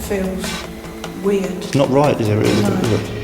feels weird. It's not right, is it? Really? No. Is it?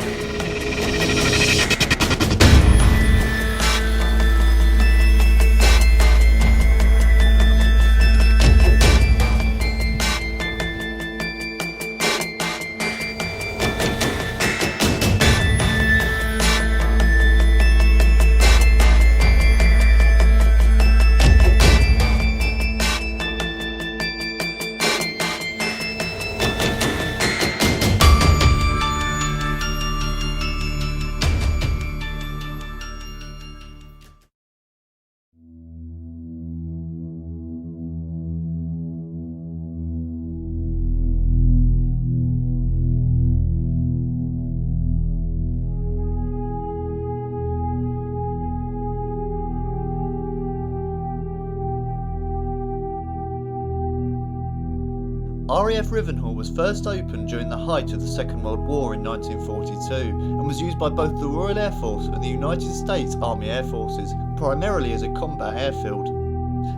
RAF Rivenhall was first opened during the height of the Second World War in 1942 and was used by both the Royal Air Force and the United States Army Air Forces, primarily as a combat airfield.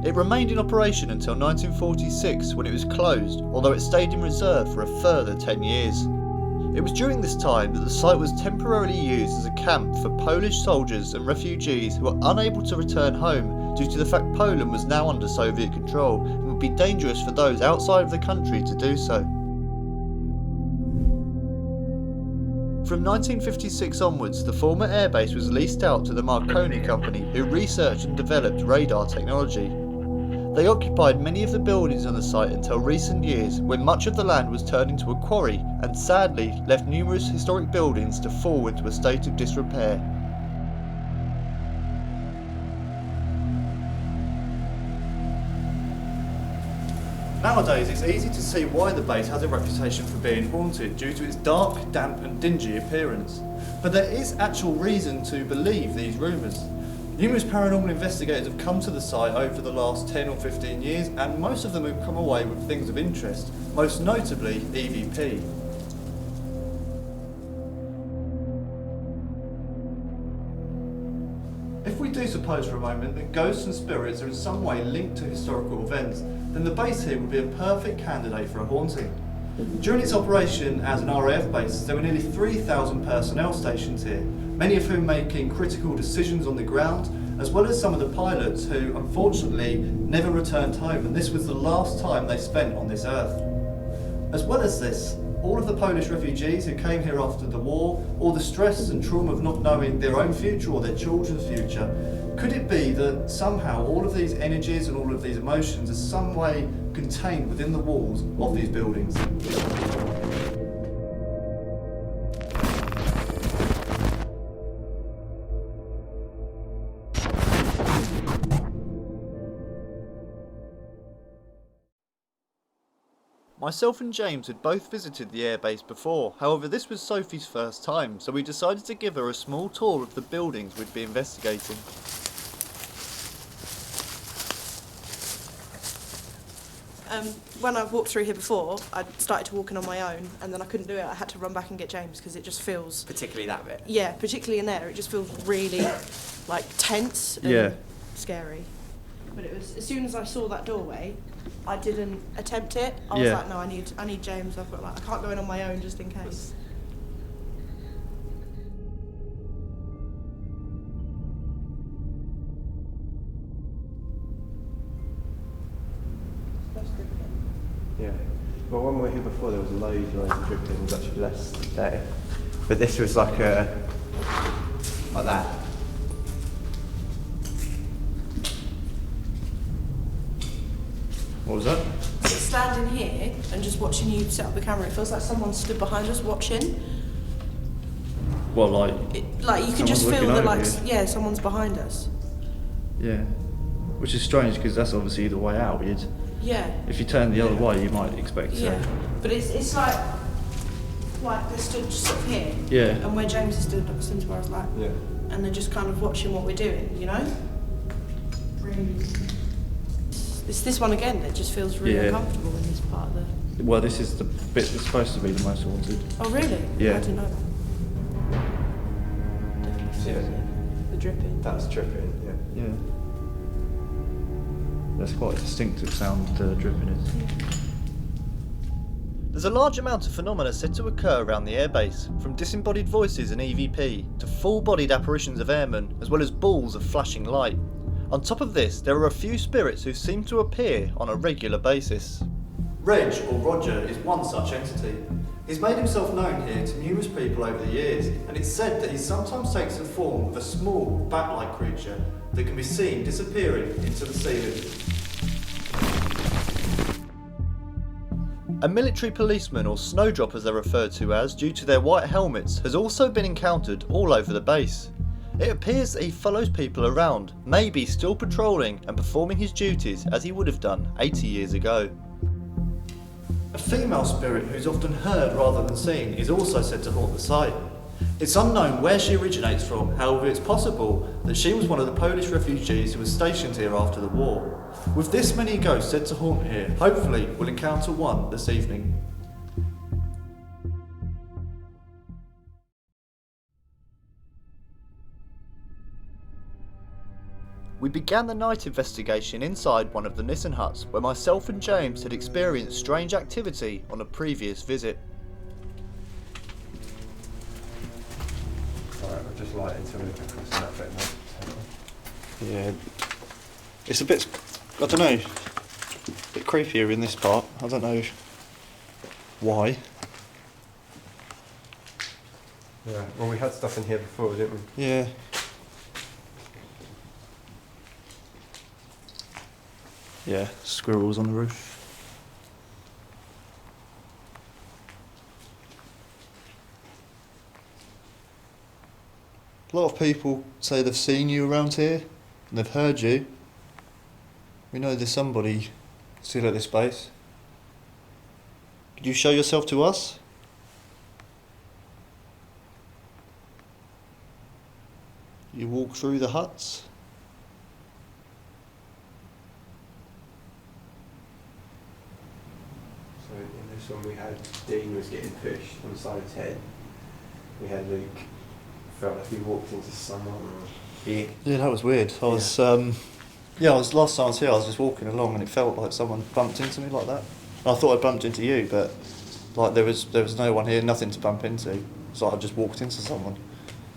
It remained in operation until 1946 when it was closed, although it stayed in reserve for a further 10 years. It was during this time that the site was temporarily used as a camp for Polish soldiers and refugees who were unable to return home due to the fact Poland was now under Soviet control and would be dangerous for those outside of the country to do so. From 1956 onwards, the former airbase was leased out to the Marconi company, who researched and developed radar technology. They occupied many of the buildings on the site until recent years, when much of the land was turned into a quarry and sadly left numerous historic buildings to fall into a state of disrepair. Nowadays, it's easy to see why the base has a reputation for being haunted due to its dark, damp and dingy appearance. But there is actual reason to believe these rumours. Numerous paranormal investigators have come to the site over the last 10 or 15 years, and most of them have come away with things of interest, most notably EVP. If we do suppose for a moment that ghosts and spirits are in some way linked to historical events, then the base here would be a perfect candidate for a haunting. During its operation as an RAF base, there were nearly 3,000 personnel stationed here, many of whom making critical decisions on the ground, as well as some of the pilots who unfortunately never returned home, and this was the last time they spent on this earth. As well as this, all of the Polish refugees who came here after the war, all the stress and trauma of not knowing their own future or their children's future, could it be that somehow all of these energies and all of these emotions are some way contained within the walls of these buildings? Myself and James had both visited the airbase before, however this was Sophie's first time, so we decided to give her a small tour of the buildings we'd be investigating. When I walked through here before, I started to walking on my own, and then I couldn't do it. I had to run back and get James because it just feels... Particularly that bit? Yeah, particularly in there. It just feels really, like, tense and scary. But it was, as soon as I saw that doorway, I didn't attempt it. I was like, no, I need James. I've got, like, I can't go in on my own just in case. Yeah. Well, when we were here before, there was loads of dripping. It was actually less today. But this was like like that. What was that? Standing here and just watching you set up the camera, it feels like someone stood behind us watching. Well, like... like, you can just feel that, like, yeah, someone's behind us. Yeah. Which is strange, because that's obviously the way out. Yeah. If you turn the other way, you might expect Yeah. But it's like they stood just up here. Yeah. And where James is stood, to where I was like, Yeah. and they're just kind of watching what we're doing, you know? It's this one again that just feels really uncomfortable in this part of the... Well, this is the bit that's supposed to be the most haunted. Oh, really? Yeah. I didn't know that. Definitely feels it. The dripping. That's dripping, yeah. Yeah. That's quite a distinctive sound, dripping is. There's a large amount of phenomena said to occur around the airbase, from disembodied voices and EVP to full-bodied apparitions of airmen, as well as balls of flashing light. On top of this, there are a few spirits who seem to appear on a regular basis. Reg, or Roger, is one such entity. He's made himself known here to numerous people over the years, and it's said that he sometimes takes the form of a small, bat-like creature that can be seen disappearing into the ceiling. A military policeman, or snowdrop as they're referred to as due to their white helmets, has also been encountered all over the base. It appears that he follows people around, maybe still patrolling and performing his duties as he would have done 80 years ago. A female spirit who's often heard rather than seen is also said to haunt the site. It's unknown where she originates from, however it's possible that she was one of the Polish refugees who was stationed here after the war. With this many ghosts said to haunt here, hopefully we'll encounter one this evening. We began the night investigation inside one of the Nissen huts where myself and James had experienced strange activity on a previous visit. Alright, we'll just light until we look across that bit now. Yeah. It's a bit, I don't know, a bit creepier in this part. I don't know why. Yeah, well, we had stuff in here before, didn't we? Yeah. Yeah, squirrels on the roof. A lot of people say they've seen you around here and they've heard you. We know there's somebody still at this base. Could you show yourself to us? You walk through the huts? So in this one we had Dean was getting pushed on the side of his head. We had Luke, felt like he walked into someone or he... Yeah, that was weird. I was, last time I was here, I was just walking along and it felt like someone bumped into me like that. And I thought I bumped into you, but like there was no one here, nothing to bump into. So I just walked into someone.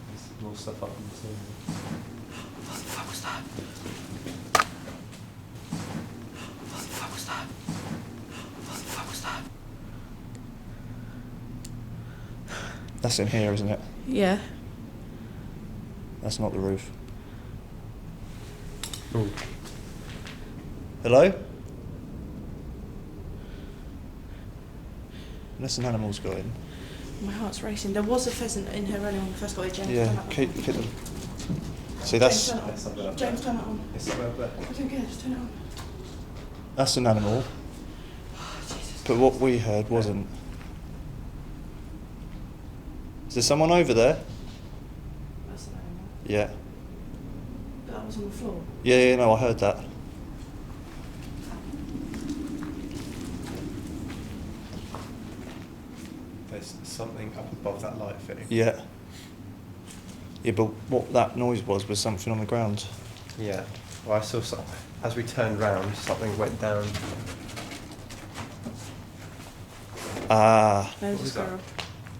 There's more stuff up in the ceiling. What the fuck was that? What the fuck was that? What the fuck was that? That's in here, isn't it? Yeah. That's not the roof. Ooh. Hello? Unless an animal's got in. My heart's racing. There was a pheasant in here earlier when we first got here, James. Yeah, turn that on. keep them. See, that's James, turn it on. Let's have that up James, there. turn it on. It's somewhere up there. I don't care, just turn it on. that's an animal, Oh, Jesus. but what we heard wasn't. Is there someone over there? That's an animal. Yeah. But that was on the floor. Yeah, no, I heard that. There's something up above that light fitting. Yeah. Yeah, but what that noise was something on the ground. Yeah. Well, I saw something. As we turned round, something went down. Ah, There's What a was that? squirrel.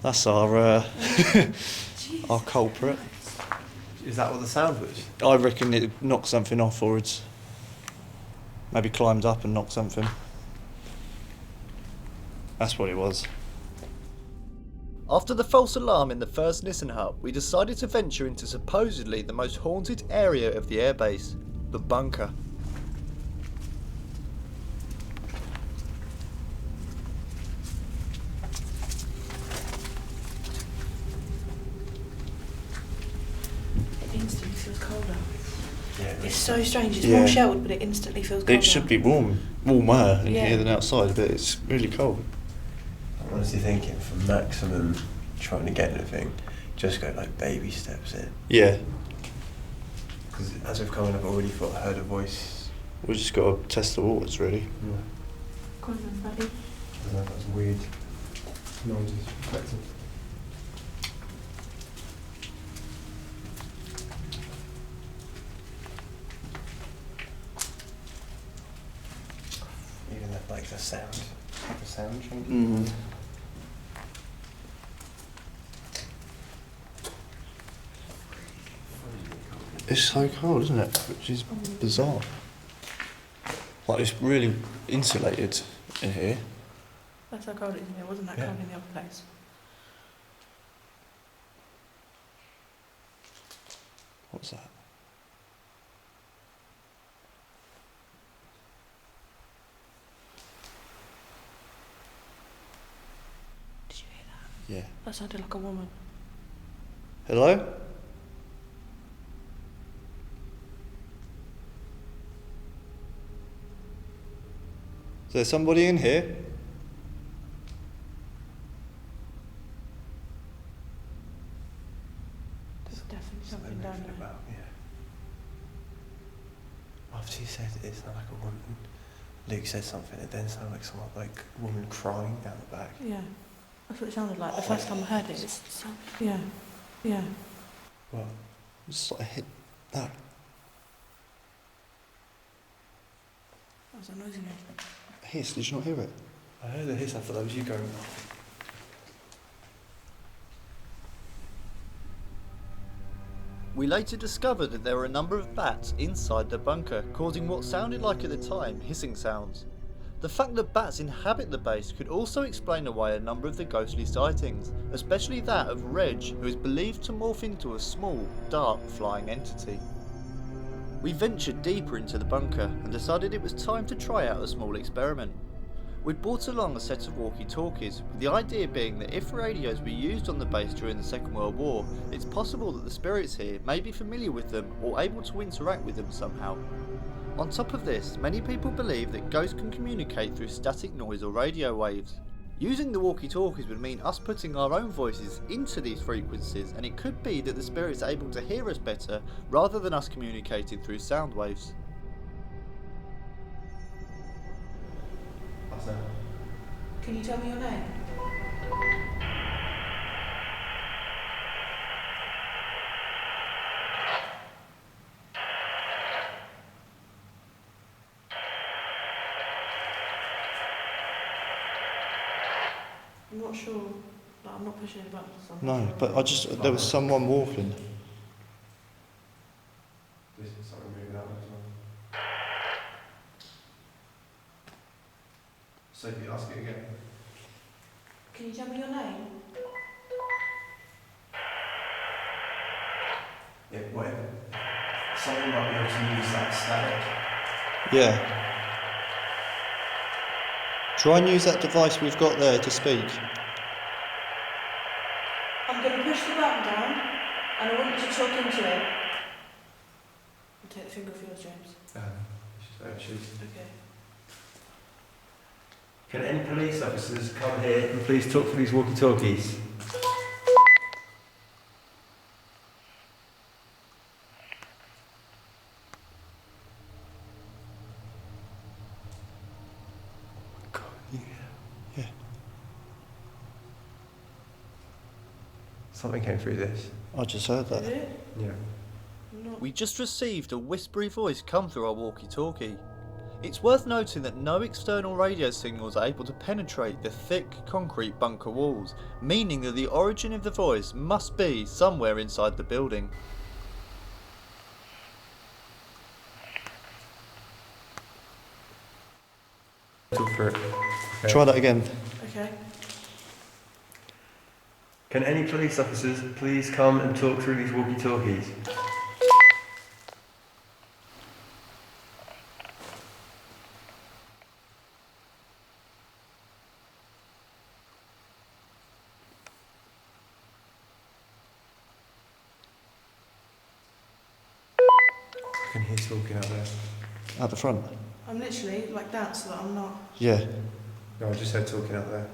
that's our Jesus our culprit. Christ. Is that what the sound was? I reckon it knocked something off, or it's maybe climbed up and knocked something. That's what it was. After the false alarm in the first Nissen hut, we decided to venture into supposedly the most haunted area of the airbase, the bunker. It instantly feels colder. Yeah. It's so strange. It's Yeah. more sheltered, but it instantly feels colder. It should be warmer in Yeah. here than outside, but it's really cold. I'm honestly thinking for maximum trying to get anything, just go like baby steps in. Yeah, Because as we've come in, I've already heard a voice. we just got to test the waters, really. Go on then, buddy. I don't know, that was weird noises reflecting. Even that, like the sound. Like a sound change. Mm. It's so cold, isn't it? Which is bizarre. Like, it's really insulated in here. That's how cold it is in here. It wasn't that cold in the other place. What's that? Did you hear that? Yeah. That sounded like a woman. Hello? Is there somebody in here? There's definitely something down there. About, yeah. After you said it sounded like a woman, Luke said something, it then sounded like someone, like a woman crying down the back. Yeah. That's what it sounded like the first time I heard it. Yeah. Yeah. What? It's like a hit. No. That was a noise in here. Hiss, did you not hear it? I heard the hiss, I thought that was you going. We later discovered that there were a number of bats inside the bunker, causing what sounded like at the time hissing sounds. The fact that bats inhabit the base could also explain away a number of the ghostly sightings, especially that of Reg, who is believed to morph into a small, dark flying entity. We ventured deeper into the bunker and decided it was time to try out a small experiment. We'd brought along a set of walkie-talkies, with the idea being that if radios were used on the base during the Second World War, it's possible that the spirits here may be familiar with them or able to interact with them somehow. On top of this, many people believe that ghosts can communicate through static noise or radio waves. Using the walkie-talkies would mean us putting our own voices into these frequencies, and it could be that the spirit's able to hear us better rather than us communicating through sound waves. What's that? Can you tell me your name? I'm not sure. Like, I'm not pushing any buttons. I'm not No, sure. but there was someone walking. This is something moving out as well. So if you ask it again. Can you tell me your name? Yeah, whatever. Someone might be able to use that static. Yeah. Try and use that device we've got there to speak. I'm going to push the button down, and I want you to talk into it. I'll take the finger off yours, James. Actually. Okay. Can any police officers come here and please talk to these walkie-talkies? Yeah. Something came through this. I just heard that. Did it? Yeah. Not. We just received a whispery voice come through our walkie-talkie. It's worth noting that no external radio signals are able to penetrate the thick concrete bunker walls, meaning that the origin of the voice must be somewhere inside the building. Talk through it. Okay. Try that again. Okay. Can any police officers please come and talk through these walkie-talkies? I can hear talking out there. At the front. I'm literally like that so that I'm not. Yeah. No, I just heard talking out there.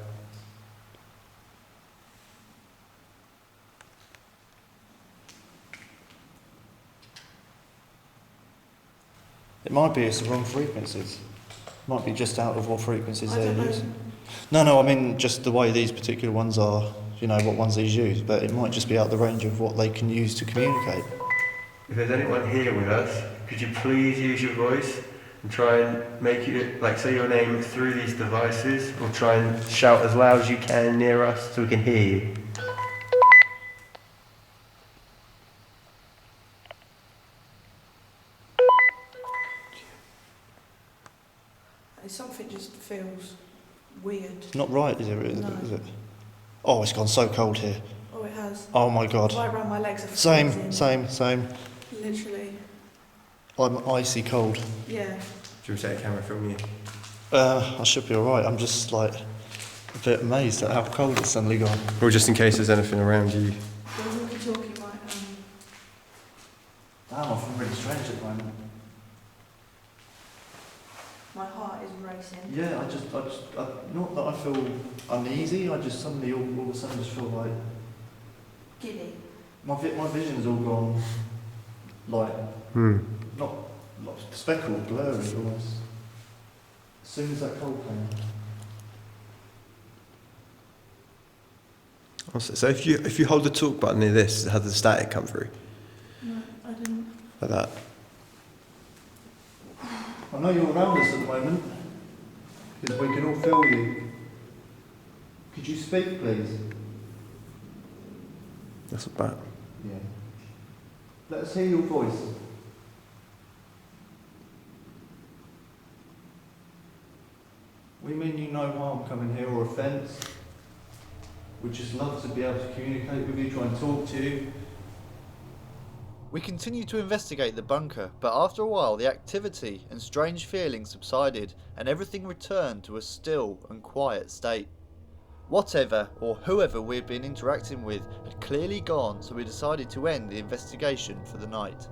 It might be it's the wrong frequencies. Might be just out of what frequencies I they're don't know. using. No, I mean just the way these particular ones are, you know, what ones these use, but it might just be out the range of what they can use to communicate. If there's anyone here with us, could you please use your voice and try and make it, like, say your name through these devices, or try and shout as loud as you can near us so we can hear you. Something just feels weird. It's not right, is it? No. Is it? Oh, it's gone so cold here. Oh, it has. Oh my god. Right around my legs are freezing. Same. Literally. I'm icy cold. Yeah. Do you take a camera from you? I should be alright. I'm just like a bit amazed at how cold it's suddenly gone. Or just in case there's anything around you. The walkie-talkie might. Damn, I feel really strange at the moment. My heart is racing. Yeah, not that I feel uneasy. I just suddenly all of a sudden just feel like Giddy. my vision's all gone like not like speckled, blurry almost. As soon as that cold came. So if you hold the talk button near this, how does the static come through? No, I didn't. Like that. I know you're around us at the moment because we can all feel you. Could you speak, please? That's about. Yeah. Let us hear your voice. We mean you no harm coming here or offence. We'd just love to be able to communicate with you, try and talk to you. We continued to investigate the bunker, but after a while the activity and strange feelings subsided and everything returned to a still and quiet state. Whatever or whoever we had been interacting with had clearly gone, so we decided to end the investigation for the night.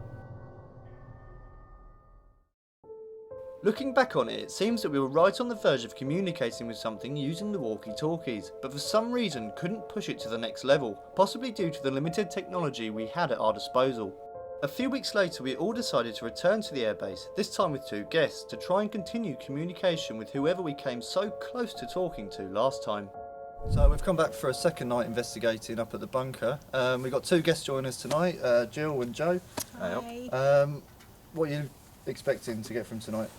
Looking back on it, it seems that we were right on the verge of communicating with something using the walkie-talkies, but for some reason couldn't push it to the next level, possibly due to the limited technology we had at our disposal. A few weeks later we all decided to return to the airbase, this time with 2 guests, to try and continue communication with whoever we came so close to talking to last time. So we've come back for a second night investigating up at the bunker. We've got 2 guests joining us tonight, Jill and Joe. Hi. What are you expecting to get from tonight?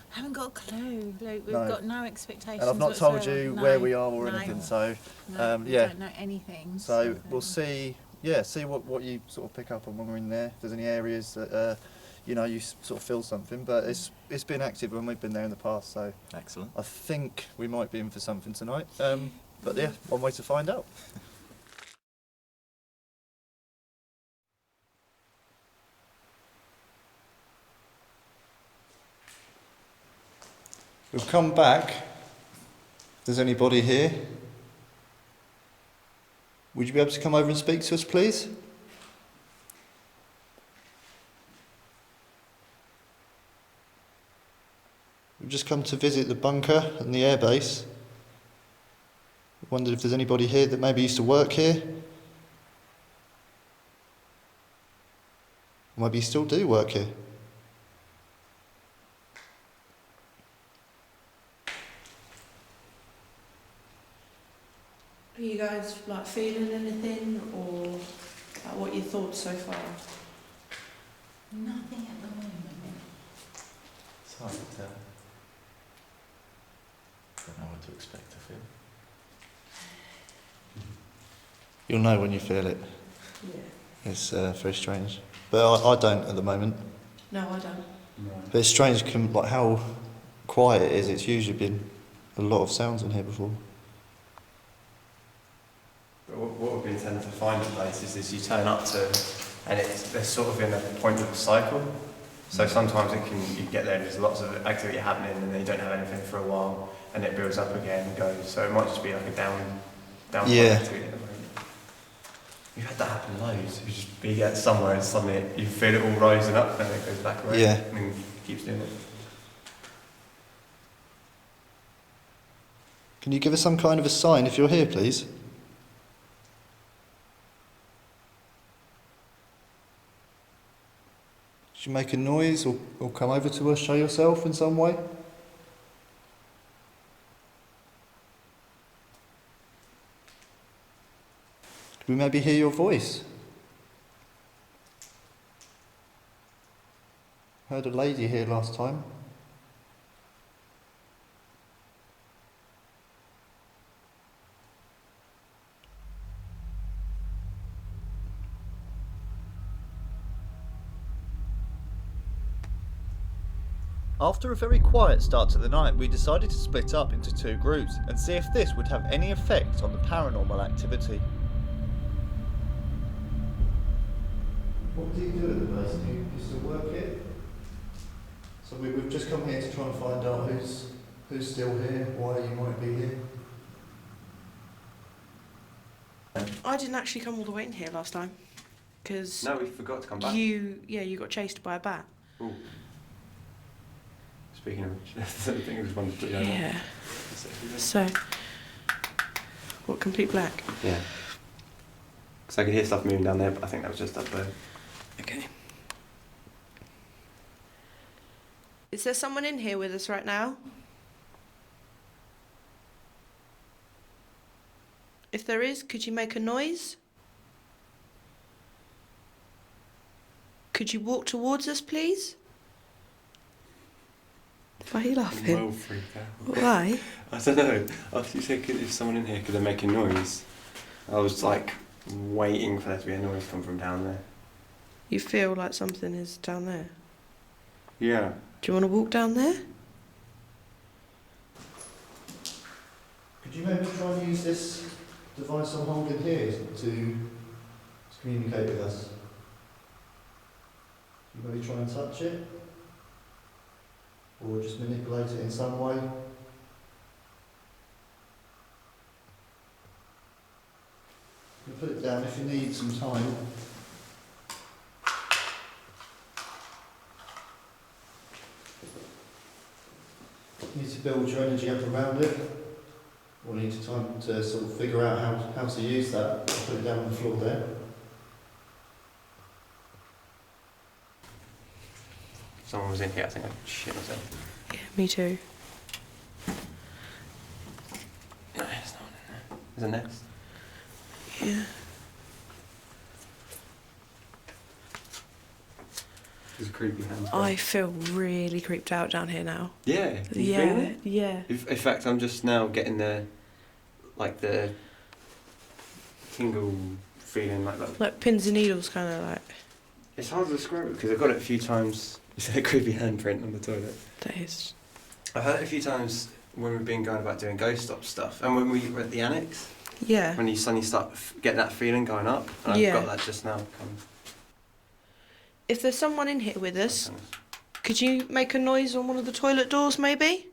Haven't got a clue. Like, we've No. got no expectations. And I've not told whatsoever. you No, where we are or no, anything, so no, we yeah. don't know anything. So we'll see what you sort of pick up on when we're in there. If there's any areas that you sort of feel something, but it's been active when we've been there in the past, so Excellent. I think we might be in for something tonight. But yeah, one way to find out. We've come back. If there's anybody here, would you be able to come over and speak to us, please? We've just come to visit the bunker and the airbase. Wondered if there's anybody here that maybe used to work here. Or maybe you still do work here. Are you guys like feeling anything, or like, what are your thoughts so far? Nothing at the moment. It's hard to tell. Don't know what to expect to feel. You'll know when you feel it. Yeah. It's very strange. But I don't at the moment. No, I don't. But it's strange like how quiet it is. It's usually been a lot of sounds in here before. But what we've been tending to find at places is you turn up to, and they're sort of in a point of a cycle. So sometimes you get there and there's lots of activity happening and then you don't have anything for a while and it builds up again and goes. So it might just be like a down Yeah. activity at the moment. We've had that happen loads. You just be at somewhere and suddenly you feel it all rising up and then it goes back away. Yeah. And then keeps doing it. Can you give us some kind of a sign if you're here, please? Should you make a noise or come over to us, show yourself in some way? Could we maybe hear your voice? Heard a lady here last time. After a very quiet start to the night, we decided to split up into 2 groups and see if this would have any effect on the paranormal activity. What do you do at the base? Do you still work here? So we've just come here to try and find out who's still here, why you might be here. I didn't actually come all the way in here last time because No, we forgot to come back. you got chased by a bat. Ooh. Speaking of which, that's the thing I just wanted to put you over. Yeah. So, what, complete black? Yeah. Because I could hear stuff moving down there, but I think that was just that bird. Okay. Is there someone in here with us right now? If there is, could you make a noise? Could you walk towards us, please? Why are you I'm laughing? well freaked out. Why? I don't know. After you said if someone in here could they make a noise, I was like waiting for there to be a noise come from down there. You feel like something is down there? Yeah. Do you want to walk down there? Could you maybe try and use this device I'm holding here to communicate with us? You maybe try and touch it? Or just manipulate it in some way? You put it down if you need some time. You need to build your energy up around it. Or need time to sort of figure out how to use that. Put it down on the floor there. If someone was in here, I think I'd shit myself. Yeah, me too. No, there's no one in there. There's a nest. Yeah. There's a creepy hand. I feel really creeped out down here now. Yeah. You feel it? Yeah. In fact, I'm just now getting the tingle feeling like that. Like pins and needles, kind of like. It's hard to describe it because I've got it a few times. You said a creepy handprint on the toilet. That is. I've had it a few times when we've been going about doing ghost stop stuff, and when we were at the annex. Yeah. When you suddenly start getting that feeling going up, and I've Yeah. got that just now. If there's someone in here with us, could you make a noise on one of the toilet doors, maybe?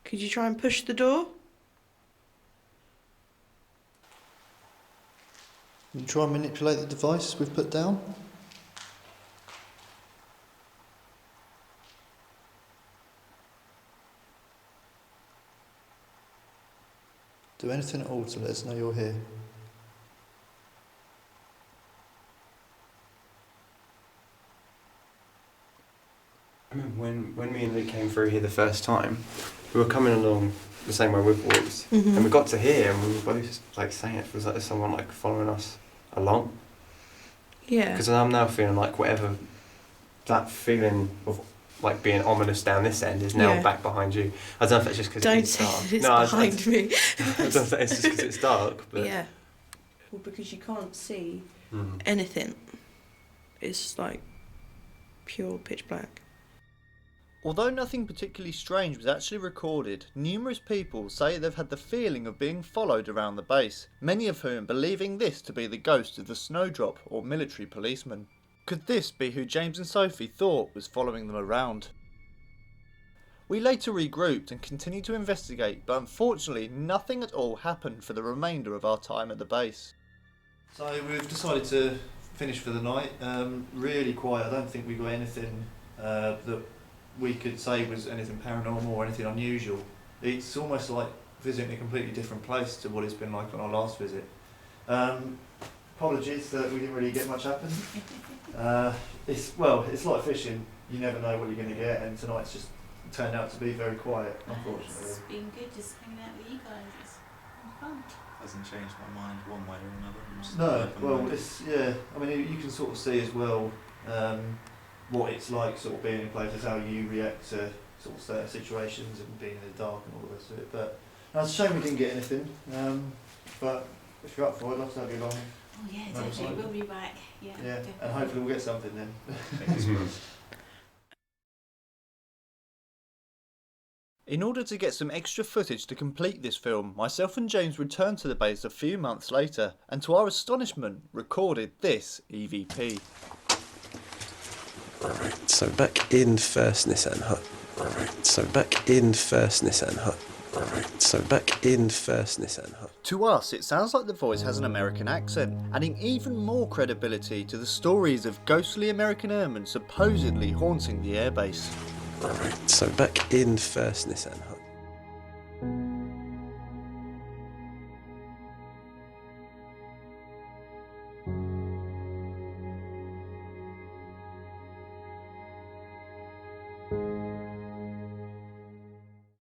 Could you try and push the door? Can you try and manipulate the device we've put down? Do anything at all to let us know you're here. I remember when me and Luke came through here the first time, we were coming along the same way we've walked, and we got to here and we were both like saying it was like there's someone like following us along. Yeah. Because I'm now feeling like whatever that feeling of like being ominous down this end is now back behind you. I don't know if it's just because it's dark. Don't say it's behind me. I don't know if it's just because it's dark, but Yeah. Well, because you can't see anything. It's like pure pitch black. Although nothing particularly strange was actually recorded, numerous people say they've had the feeling of being followed around the base, many of whom believing this to be the ghost of the snowdrop or military policeman. Could this be who James and Sophie thought was following them around? We later regrouped and continued to investigate, but unfortunately nothing at all happened for the remainder of our time at the base. So we've decided to finish for the night. Really quiet. I don't think we got anything that we could say was anything paranormal or anything unusual. It's almost like visiting a completely different place to what it's been like on our last visit. Apologies that we didn't really get much happen. It's like fishing. You never know what you're going to get, and tonight's just turned out to be very quiet, unfortunately. It's been good just hanging out with you guys. It's been fun. Hasn't changed my mind one way or another. I'm just No, open well, minded. it's I mean, you can sort of see as well what it's like, sort of being in places, how you react to sort of certain situations and being in the dark and all the rest of it. But no, it's a shame we didn't get anything. But if you're up for it, I'd love to have you along. Oh yeah, definitely. We'll be back. Yeah, Yeah, definitely. and hopefully we'll get something then. In order to get some extra footage to complete this film, myself and James returned to the base a few months later, and to our astonishment, recorded this EVP. Alright, so back in first Nissan hut. Alright, so back in first Nissan hut. Alright, so back in first Nissan hut. To us, it sounds like the voice has an American accent, adding even more credibility to the stories of ghostly American airmen supposedly haunting the airbase. Alright, so back in first Nissan hut.